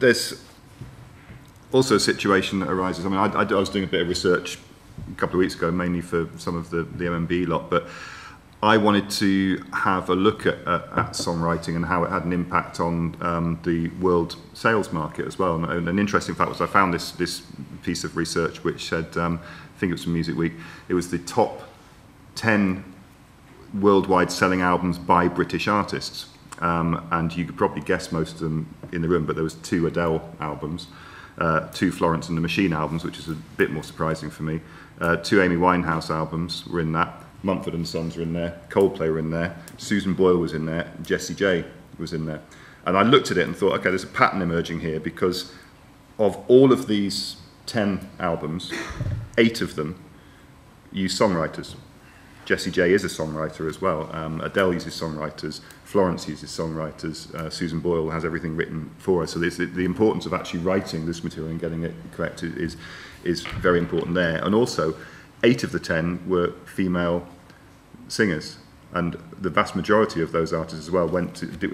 there's also a situation that arises. I mean, I was doing a bit of research a couple of weeks ago, mainly for some of the MMB lot, but I wanted to have a look at songwriting and how it had an impact on the world sales market as well. And an interesting fact was I found this piece of research which said, I think it was from Music Week, it was the top 10 worldwide selling albums by British artists. And you could probably guess most of them in the room, but there was 2 Adele albums, 2 Florence and the Machine albums, which is a bit more surprising for me. 2 Amy Winehouse albums were in that. Mumford and Sons were in there, Coldplay were in there, Susan Boyle was in there, Jessie J was in there. And I looked at it and thought, okay, there's a pattern emerging here, because of all of these 10 albums, 8 of them use songwriters. Jessie J is a songwriter as well. Adele uses songwriters, Florence uses songwriters, Susan Boyle has everything written for her. So the importance of actually writing this material and getting it correct is very important there. And also, 8 of the 10 were female singers, and the vast majority of those artists as well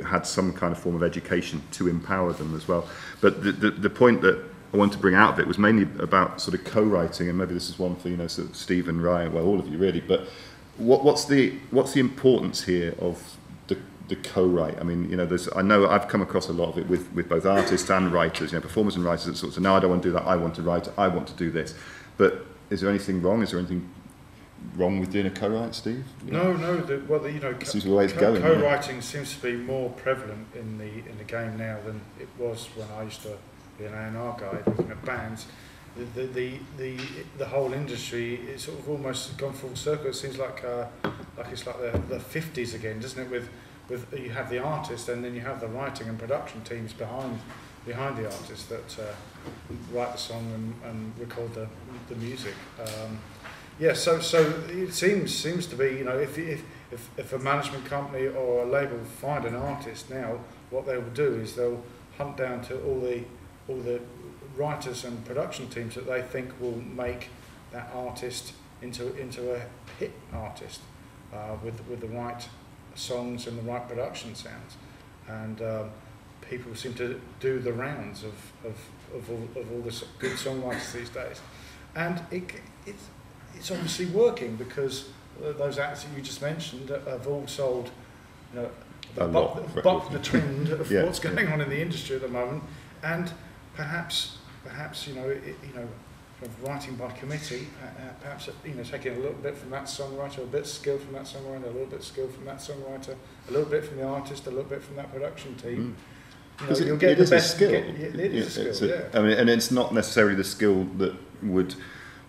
had some kind of form of education to empower them as well. But the point that I want to bring out of it was mainly about sort of co-writing, and maybe this is one for sort of Steve and Ryan, well, all of you really. But what's the importance here of the co-write? I mean, I know I've come across a lot of it with both artists and writers, performers and writers that sort of say, no, I don't want to do that. I want to write. I want to do this. But is there anything wrong? Is there anything wrong with doing a co-write, Steve? No. Co-writing seems to be more prevalent in the game now than it was when I used to be an A&R guy looking at bands. The whole industry is sort of almost gone full circle. It seems like it's like the 50s again, doesn't it? With you have the artist, and then you have the writing and production teams behind the artist that write the song and record the music. So it seems to be, if a management company or a label find an artist now, what they will do is they'll hunt down to all the writers and production teams that they think will make that artist into a hit artist with the right songs and the right production sounds. And people seem to do the rounds of all the good songwriters these days, and it's obviously working, because those acts that you just mentioned have all sold, buck the trend of what's going on in the industry at the moment, and perhaps writing by committee, perhaps taking a little bit from that songwriter, a bit of skill from that songwriter, a little bit of skill from that songwriter, a little bit from the artist, a little bit from that production team. You'll get the best skill. It is a skill. I mean, and it's not necessarily the skill that would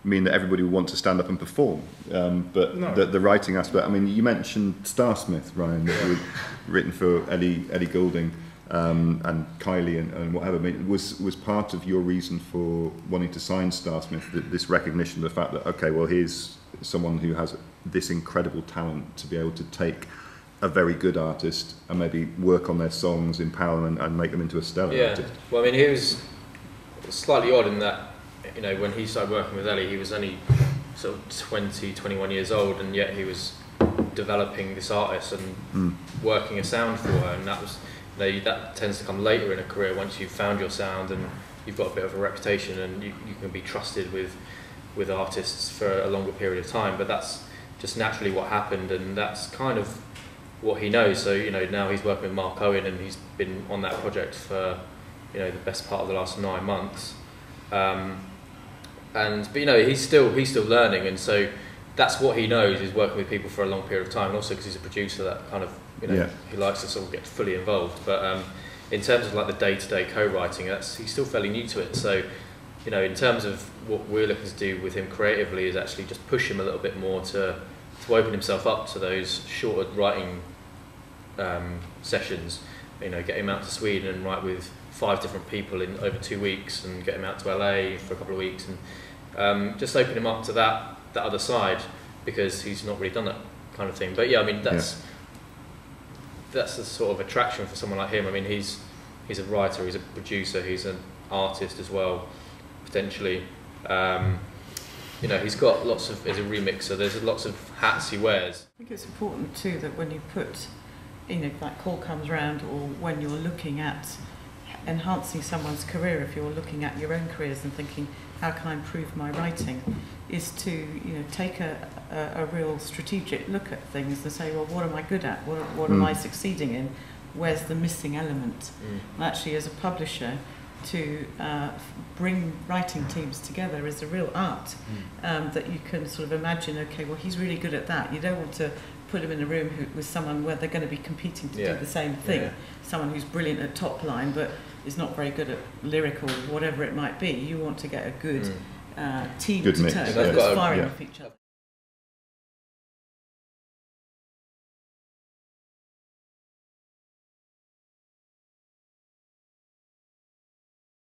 mean that everybody would want to stand up and perform, but no. the writing aspect. I mean, you mentioned Starsmith, Ryan, that you'd written for Ellie Goulding and Kylie and whatever. I mean, was part of your reason for wanting to sign Starsmith this recognition of the fact that, okay, well, here's someone who has this incredible talent to be able to take a very good artist and maybe work on their songs, empower them and make them into a stellar artist. Well, I mean, he was slightly odd in that, when he started working with Ellie, he was only sort of 20, 21 years old, and yet he was developing this artist and working a sound for her, and that was, that tends to come later in a career once you've found your sound and you've got a bit of a reputation and you can be trusted with artists for a longer period of time. But that's just naturally what happened, and that's kind of what he knows. So now he's working with Mark Owen, and he's been on that project for the best part of the last 9 months. But he's still learning, and so that's what he knows, is working with people for a long period of time. And also because he's a producer, that kind of he likes to sort of get fully involved. But in terms of like the day-to-day co-writing, he's still fairly new to it. So in terms of what we're looking to do with him creatively is actually just push him a little bit more to open himself up to those shorter writing sessions. Get him out to Sweden and write with 5 different people in over 2 weeks, and get him out to LA for a couple of weeks, and just open him up to that other side, because he's not really done that kind of thing. But yeah, I mean that's the sort of attraction for someone like him. I mean he's a writer, he's a producer, he's an artist as well, potentially. He's got he's a remixer, there's lots of hats he wears. I think it's important too that when you put, that call comes around, or when you're looking at enhancing someone's career, if you're looking at your own careers and thinking, how can I improve my writing, is to take a real strategic look at things and say, well, what am I good at? What am I succeeding in? Where's the missing element? And actually, as a publisher, to bring writing teams together is a real art that you can sort of imagine, okay, well, he's really good at that. You don't want to put him in a room with someone where they're going to be competing to do the same thing. Someone who's brilliant at top line but is not very good at lyric or whatever it might be. You want to get a good team good to mix. turn They've that's firing off each other.